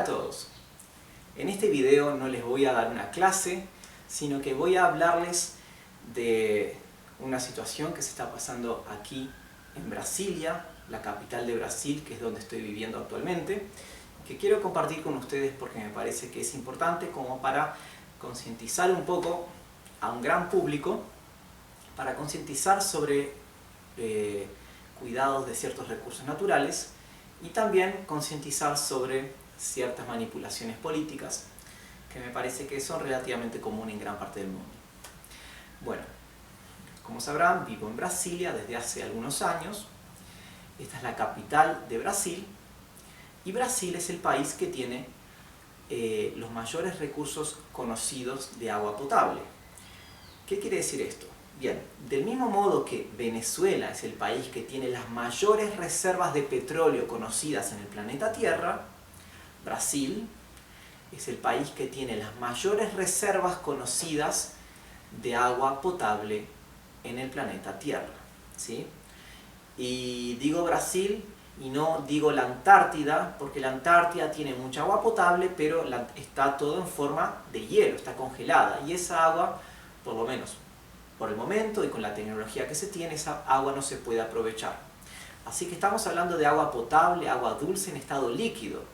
a todos. En este video no les voy a dar una clase, sino que voy a hablarles de una situación que se está pasando aquí en Brasilia, la capital de Brasil, que es donde estoy viviendo actualmente, que quiero compartir con ustedes porque me parece que es importante como para concientizar un poco a un gran público, para concientizar sobre cuidados de ciertos recursos naturales y también concientizar sobre ciertas manipulaciones políticas que me parece que son relativamente comunes en gran parte del mundo. Bueno, como sabrán, vivo en Brasilia desde hace algunos años. Esta es la capital de Brasil y Brasil es el país que tiene los mayores recursos conocidos de agua potable. ¿Qué quiere decir esto? Bien, del mismo modo que Venezuela es el país que tiene las mayores reservas de petróleo conocidas en el planeta Tierra, Brasil es el país que tiene las mayores reservas conocidas de agua potable en el planeta Tierra, ¿sí? Y digo Brasil y no digo la Antártida, porque la Antártida tiene mucha agua potable, pero está todo en forma de hielo, está congelada, y esa agua, por lo menos por el momento y con la tecnología que se tiene, esa agua no se puede aprovechar. Así que estamos hablando de agua potable, agua dulce en estado líquido.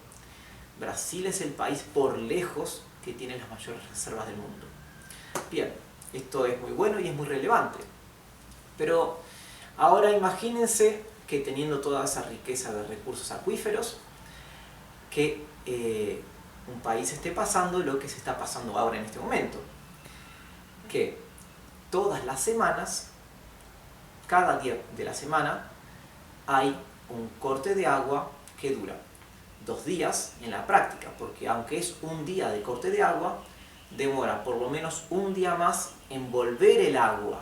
Brasil es el país por lejos que tiene las mayores reservas del mundo. Bien, esto es muy bueno y es muy relevante. Pero ahora imagínense que teniendo toda esa riqueza de recursos acuíferos, que un país esté pasando lo que se está pasando ahora en este momento. Que todas las semanas, cada día de la semana, hay un corte de agua que dura 2 días en la práctica, porque aunque es un día de corte de agua, demora por lo menos un día más en volver el agua,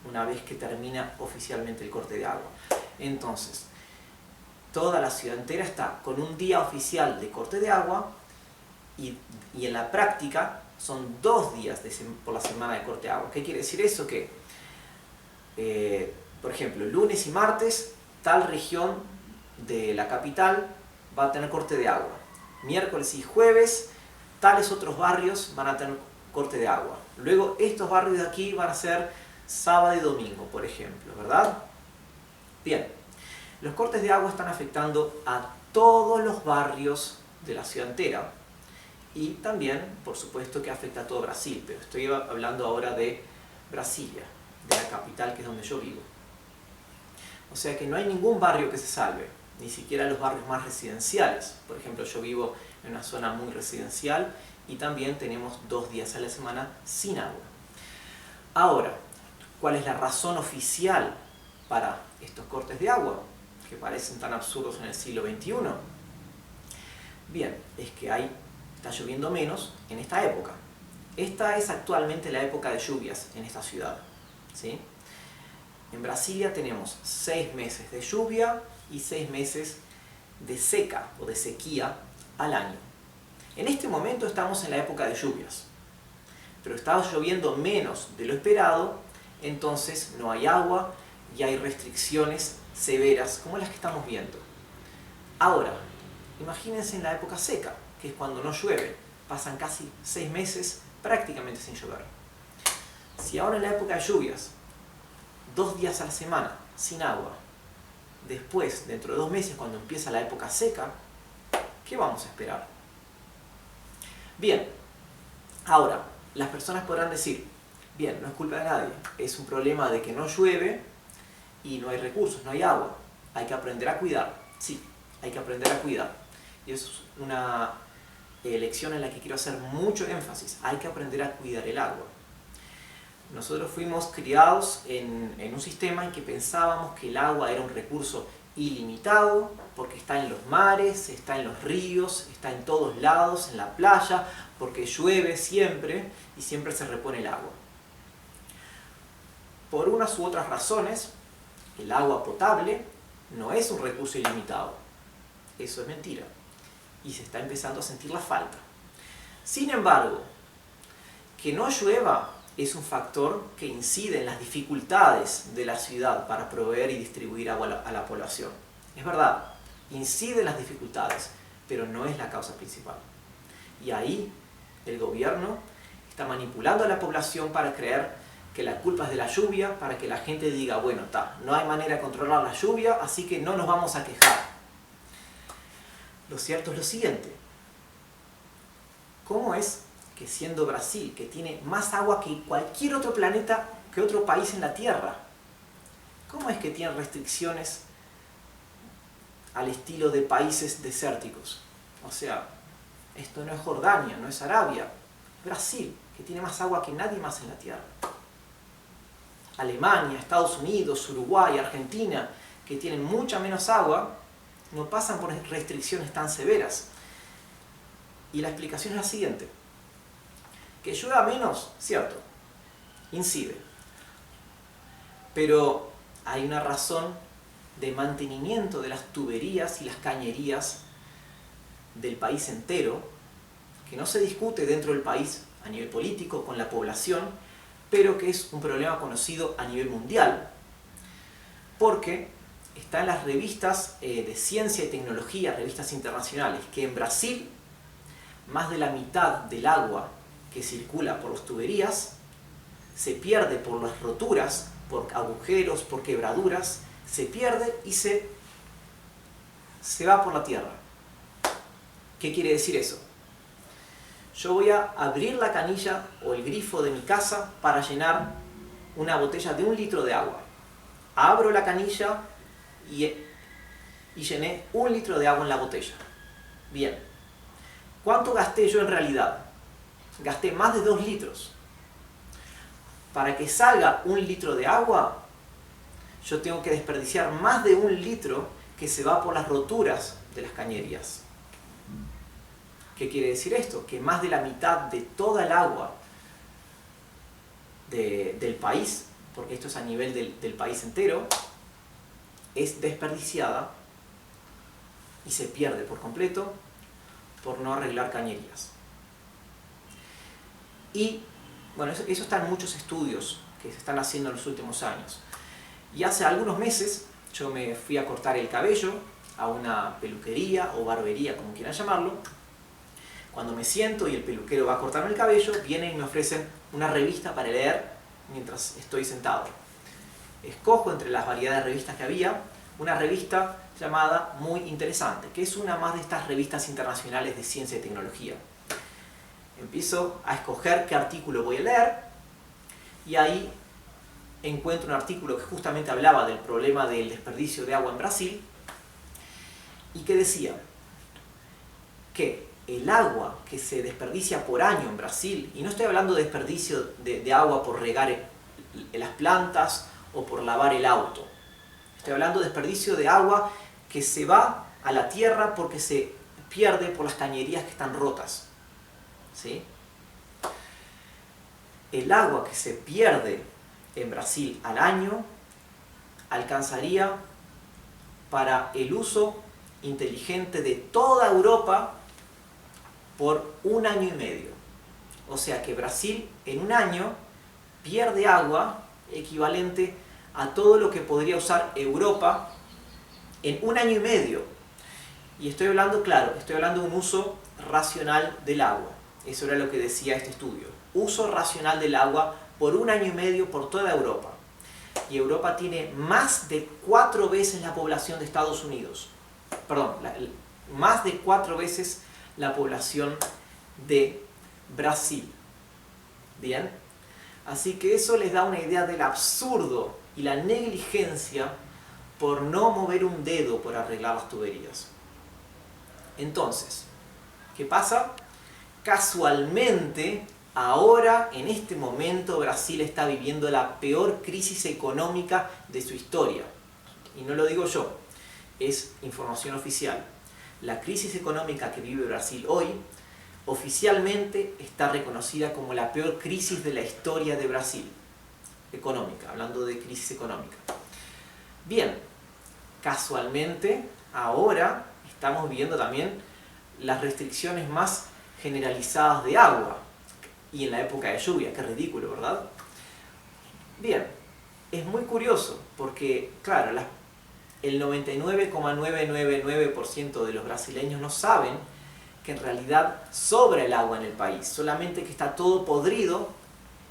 una vez que termina oficialmente el corte de agua. Entonces, toda la ciudad entera está con un día oficial de corte de agua y en la práctica son 2 días por la semana de corte de agua. ¿Qué quiere decir eso? Que, por ejemplo, lunes y martes, tal región de la capital va a tener corte de agua. Miércoles y jueves, tales otros barrios van a tener corte de agua. Luego, estos barrios de aquí van a ser sábado y domingo, por ejemplo, ¿verdad? Bien, los cortes de agua están afectando a todos los barrios de la ciudad entera. Y también, por supuesto, que afecta a todo Brasil, pero estoy hablando ahora de Brasilia, de la capital, que es donde yo vivo. O sea que no hay ningún barrio que se salve, ni siquiera los barrios más residenciales. Por ejemplo, yo vivo en una zona muy residencial y también tenemos 2 días a la semana sin agua. Ahora, ¿cuál es la razón oficial para estos cortes de agua, que parecen tan absurdos en el siglo XXI? Bien, es que está lloviendo menos en esta época. Esta es actualmente la época de lluvias en esta ciudad, ¿sí? En Brasilia tenemos 6 meses de lluvia y 6 meses de seca o de sequía al año. En este momento estamos en la época de lluvias, pero está lloviendo menos de lo esperado, entonces no hay agua y hay restricciones severas como las que estamos viendo. Ahora, imagínense en la época seca, que es cuando no llueve, pasan casi 6 meses prácticamente sin llover. Si ahora en la época de lluvias, 2 días a la semana sin agua, después, dentro de 2 meses, cuando empieza la época seca, ¿qué vamos a esperar? Bien, ahora, las personas podrán decir, bien, no es culpa de nadie, es un problema de que no llueve y no hay recursos, no hay agua, hay que aprender a cuidar. Sí, hay que aprender a cuidar. Y eso es una lección en la que quiero hacer mucho énfasis. Hay que aprender a cuidar el agua. Nosotros fuimos criados en un sistema en que pensábamos que el agua era un recurso ilimitado, porque está en los mares, está en los ríos, está en todos lados, en la playa, porque llueve siempre y siempre se repone el agua. Por unas u otras razones, el agua potable no es un recurso ilimitado. Eso es mentira. Y se está empezando a sentir la falta. Sin embargo, que no llueva es un factor que incide en las dificultades de la ciudad para proveer y distribuir agua a la población. Es verdad, incide en las dificultades, pero no es la causa principal. Y ahí el gobierno está manipulando a la población para creer que la culpa es de la lluvia, para que la gente diga, bueno, no hay manera de controlar la lluvia, así que no nos vamos a quejar. Lo cierto es lo siguiente. ¿Cómo es que siendo Brasil, que tiene más agua que cualquier otro planeta, que otro país en la Tierra, cómo es que tiene restricciones al estilo de países desérticos? O sea, esto no es Jordania, no es Arabia, Brasil, que tiene más agua que nadie más en la Tierra. Alemania, Estados Unidos, Uruguay, Argentina, que tienen mucha menos agua, no pasan por restricciones tan severas. Y la explicación es la siguiente. Que llueva menos, cierto, incide. Pero hay una razón de mantenimiento de las tuberías y las cañerías del país entero, que no se discute dentro del país a nivel político con la población, pero que es un problema conocido a nivel mundial, porque está en las revistas de ciencia y tecnología, revistas internacionales, que en Brasil más de la mitad del agua que circula por las tuberías se pierde por las roturas, por agujeros, por quebraduras, se pierde y se va por la tierra. ¿Qué quiere decir eso? Yo voy a abrir la canilla o el grifo de mi casa para llenar una botella de 1 litro de agua. Abro la canilla y llené 1 litro de agua en la botella. Bien. ¿Cuánto gasté yo en realidad? Gasté más de 2 litros. Para que salga 1 litro de agua, yo tengo que desperdiciar más de 1 litro que se va por las roturas de las cañerías. ¿Qué quiere decir esto? Que más de la mitad de toda el agua del país, porque esto es a nivel del país entero, es desperdiciada y se pierde por completo por no arreglar cañerías. Y bueno, eso está en muchos estudios que se están haciendo en los últimos años. Y hace algunos meses yo me fui a cortar el cabello a una peluquería o barbería, como quieran llamarlo. Cuando me siento y el peluquero va a cortarme el cabello, vienen y me ofrecen una revista para leer mientras estoy sentado. Escojo entre las variedades de revistas que había una revista llamada Muy Interesante, que es una más de estas revistas internacionales de ciencia y tecnología. Empiezo a escoger qué artículo voy a leer y ahí encuentro un artículo que justamente hablaba del problema del desperdicio de agua en Brasil y que decía que el agua que se desperdicia por año en Brasil, y no estoy hablando de desperdicio de agua por regar las plantas o por lavar el auto, estoy hablando de desperdicio de agua que se va a la tierra porque se pierde por las cañerías que están rotas. ¿Sí? El agua que se pierde en Brasil al año alcanzaría para el uso inteligente de toda Europa por 1 año y medio. O sea que Brasil en 1 año pierde agua equivalente a todo lo que podría usar Europa en 1 año y medio. Y estoy hablando, claro, estoy hablando de un uso racional del agua. Eso era lo que decía este estudio. Uso racional del agua por 1 año y medio por toda Europa. Y Europa tiene más de 4 veces la población de Estados Unidos. Perdón, más de 4 veces la población de Brasil. ¿Bien? Así que eso les da una idea del absurdo y la negligencia por no mover un dedo por arreglar las tuberías. Entonces, ¿qué pasa? Casualmente, ahora, en este momento, Brasil está viviendo la peor crisis económica de su historia. Y no lo digo yo, es información oficial. La crisis económica que vive Brasil hoy, oficialmente está reconocida como la peor crisis de la historia de Brasil. Económica, hablando de crisis económica. Bien, casualmente, ahora estamos viviendo también las restricciones más generalizadas de agua. Y en la época de lluvia, qué ridículo, ¿verdad? Bien, es muy curioso porque, claro, el 99,999% de los brasileños no saben que en realidad sobra el agua en el país, solamente que está todo podrido,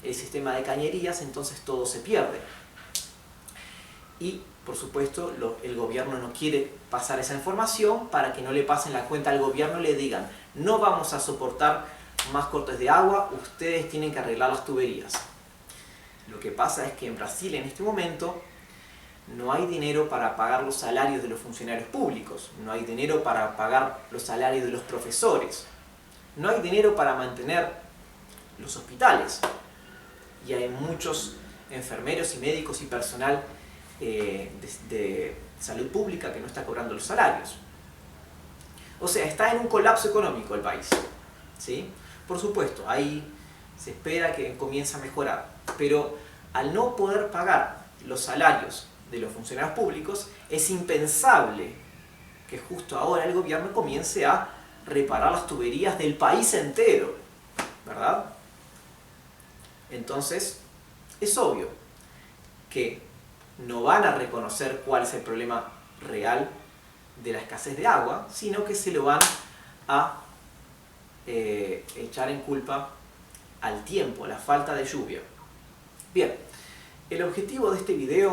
el sistema de cañerías, entonces todo se pierde. Y, por supuesto, el gobierno no quiere pasar esa información para que no le pasen la cuenta al gobierno y le digan: no vamos a soportar más cortes de agua, ustedes tienen que arreglar las tuberías. Lo que pasa es que en Brasil en este momento no hay dinero para pagar los salarios de los funcionarios públicos, no hay dinero para pagar los salarios de los profesores, no hay dinero para mantener los hospitales, y hay muchos enfermeros y médicos y personal de salud pública que no está cobrando los salarios. O sea, está en un colapso económico el país, ¿sí? Por supuesto, ahí se espera que comience a mejorar, pero al no poder pagar los salarios de los funcionarios públicos, es impensable que justo ahora el gobierno comience a reparar las tuberías del país entero, ¿verdad? Entonces, es obvio que no van a reconocer cuál es el problema real de la escasez de agua, sino que se lo van a echar en culpa al tiempo, a la falta de lluvia. Bien, el objetivo de este video,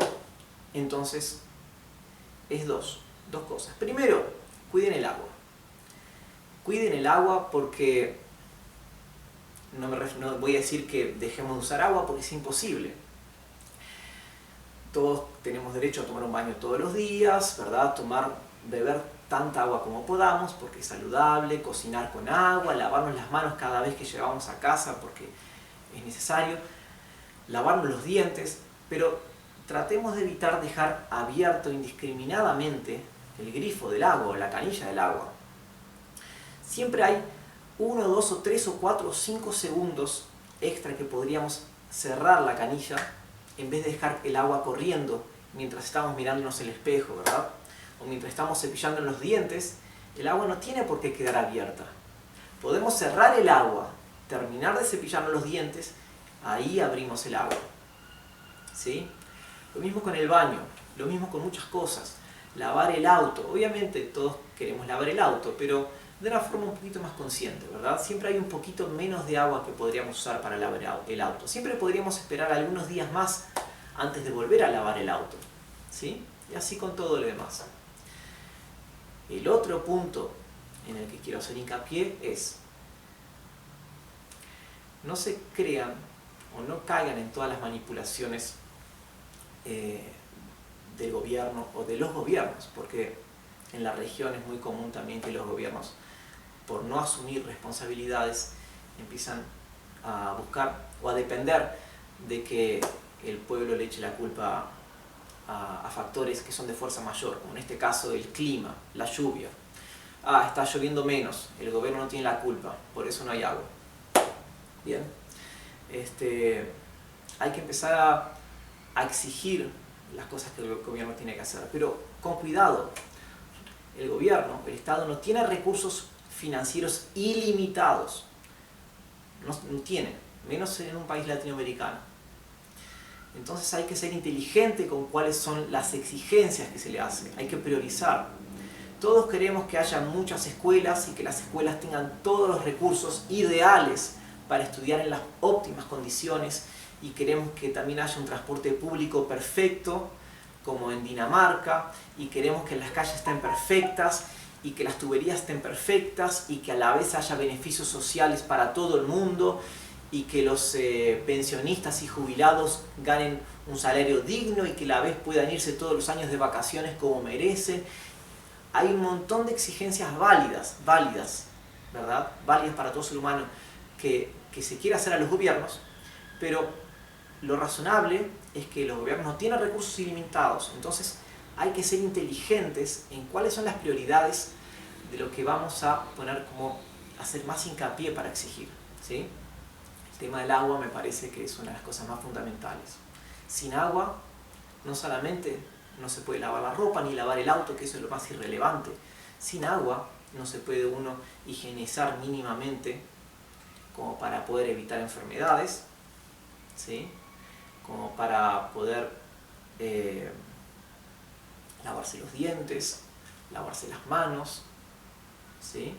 entonces, es dos cosas. Primero, cuiden el agua. Cuiden el agua porque no voy a decir que dejemos de usar agua, porque es imposible. Todos tenemos derecho a tomar un baño todos los días, ¿verdad? Beber tanta agua como podamos porque es saludable, cocinar con agua, lavarnos las manos cada vez que llegamos a casa porque es necesario, lavarnos los dientes, pero tratemos de evitar dejar abierto indiscriminadamente el grifo del agua o la canilla del agua. Siempre hay 1, 2 o 3 o 4 o 5 segundos extra que podríamos cerrar la canilla en vez de dejar el agua corriendo mientras estamos mirándonos el espejo, ¿verdad? O mientras estamos cepillando los dientes, el agua no tiene por qué quedar abierta. Podemos cerrar el agua, terminar de cepillarnos los dientes, ahí abrimos el agua, ¿sí? Lo mismo con el baño, lo mismo con muchas cosas. Lavar el auto, obviamente todos queremos lavar el auto, pero de una forma un poquito más consciente, ¿verdad? Siempre hay un poquito menos de agua que podríamos usar para lavar el auto. Siempre podríamos esperar algunos días más antes de volver a lavar el auto, ¿sí? Y así con todo lo demás. El otro punto en el que quiero hacer hincapié es: no se crean o no caigan en todas las manipulaciones del gobierno o de los gobiernos, porque en la región es muy común también que los gobiernos, por no asumir responsabilidades, empiezan a buscar o a depender de que el pueblo le eche la culpa a factores que son de fuerza mayor, como en este caso el clima, la lluvia. Está lloviendo menos, el gobierno no tiene la culpa, por eso no hay agua. Bien, hay que empezar a exigir las cosas que el gobierno tiene que hacer, pero con cuidado. El gobierno, el Estado, no tiene recursos financieros ilimitados. No tiene, menos en un país latinoamericano. Entonces hay que ser inteligente con cuáles son las exigencias que se le hacen. Hay que priorizar. Todos queremos que haya muchas escuelas y que las escuelas tengan todos los recursos ideales para estudiar en las óptimas condiciones, y queremos que también haya un transporte público perfecto, como en Dinamarca, y queremos que las calles estén perfectas y que las tuberías estén perfectas y que a la vez haya beneficios sociales para todo el mundo y que los pensionistas y jubilados ganen un salario digno y que a la vez puedan irse todos los años de vacaciones como merecen. Hay un montón de exigencias válidas, ¿verdad? Válidas para todo ser humano que se quiere hacer a los gobiernos, pero lo razonable es que los gobiernos no tienen recursos ilimitados, entonces hay que ser inteligentes en cuáles son las prioridades de lo que vamos a poner como hacer más hincapié para exigir, ¿sí? El tema del agua me parece que es una de las cosas más fundamentales. Sin agua, no solamente no se puede lavar la ropa ni lavar el auto, que eso es lo más irrelevante. Sin agua no se puede uno higienizar mínimamente como para poder evitar enfermedades, ¿sí? Como para poder lavarse los dientes, lavarse las manos, ¿sí?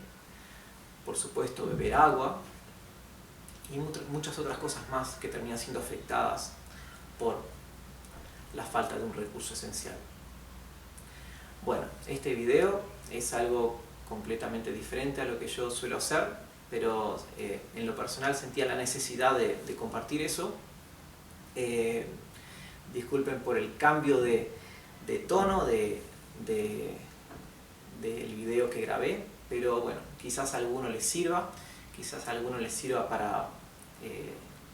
Por supuesto beber agua y muchas otras cosas más que terminan siendo afectadas por la falta de un recurso esencial. Bueno, este video es algo completamente diferente a lo que yo suelo hacer, pero en lo personal sentía la necesidad de compartir eso. Disculpen por el cambio de tono del video que grabé, pero bueno, quizás a alguno les sirva, quizás a alguno les sirva para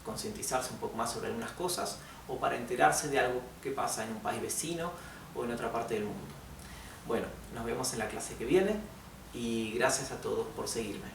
concientizarse un poco más sobre algunas cosas o para enterarse de algo que pasa en un país vecino o en otra parte del mundo. Bueno, nos vemos en la clase que viene y gracias a todos por seguirme.